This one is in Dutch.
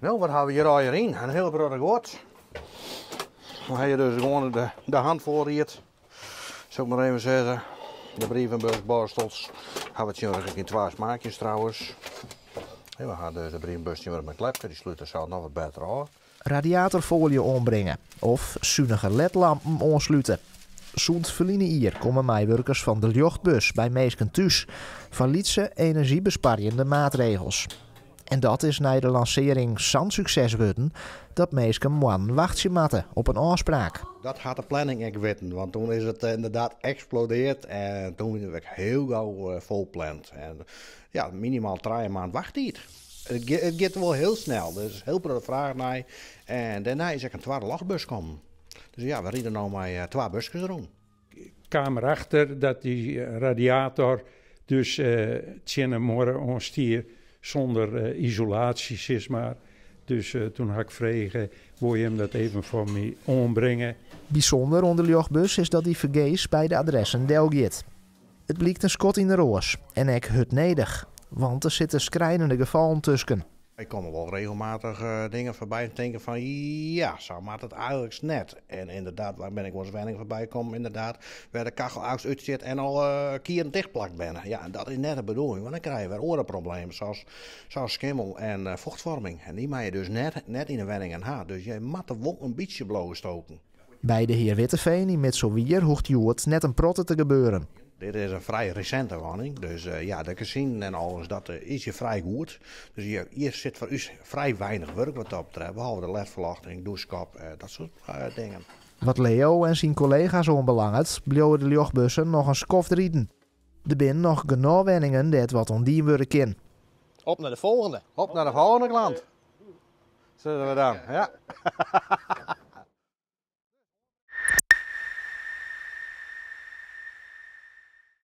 Nou, wat hebben we hier al hierin? Een heel grote goot. Dan heb je dus gewoon de hand voorriet. Zal ik maar even zeggen. De brievenbusborstels. Hebben we het hier in 2 smaakjes trouwens. En we gaan dus de brievenbus weer met klepje. Die sluit er zelf nog wat beter aan. Radiatorfolie ombrengen of zuinige ledlampen aansluiten. Zo'n verliezen hier komen meewerkers van de Ljochtbus bij Meesken thuis. Van Lietse energiebesparende maatregels. En dat is na de lancering zo'n succes geworden dat Meesken moan wachtje matten op een afspraak. Dat had de planning ik weten, want toen is het inderdaad explodeerd en toen werd ik heel gauw volpland. En ja, minimaal 3 maanden wachttijd. Het gaat wel heel snel, dus heel veel vraag naar. En daarna is er een 2e lastbus komen. Dus ja, we rijden nu met 2 busjes erom. Ik kwam erachter dat die radiator dus morgen onstier zonder isolatie is maar. Dus toen had ik vragen, wil je hem dat even voor me ombrengen? Bijzonder onder de Ljochtbus is dat die vergees bij de adressen delgiet. Het blijkt een schot in de roos en ik hut nedig, want er zitten schrijnende gevallen tussen. Ik kom er wel regelmatig dingen voorbij en denken van ja, zo maakt het eigenlijk net. En inderdaad, waar ben ik wel eens weinig voorbij gekomen, inderdaad, waar de kachel uitzit en al kieren dichtplakt ben. Ja, dat is net de bedoeling, want dan krijg je weer orenproblemen zoals schimmel en vochtvorming. En die maak je dus net in de wenning en haar. Dus je moet er wel een beetje blowen stoken. Bij de heer Witteveen in Mitselwier hoeft Joert net een protte te gebeuren. Dit is een vrij recente woning, dus ja, de gezien en alles, dat is je vrij goed. Dus hier zit voor u vrij weinig werk wat dat betreft, behalve de ledverlichting, douchekap, dat soort dingen. Wat Leo en zijn collega's onbelangt, bleven de Ljochtbussen nog een skoft rieden. Er zijn nog genoeg wenningen dat wat ondien worden kan. Op naar de volgende. Op naar de volgende klant. Zullen we dan, ja.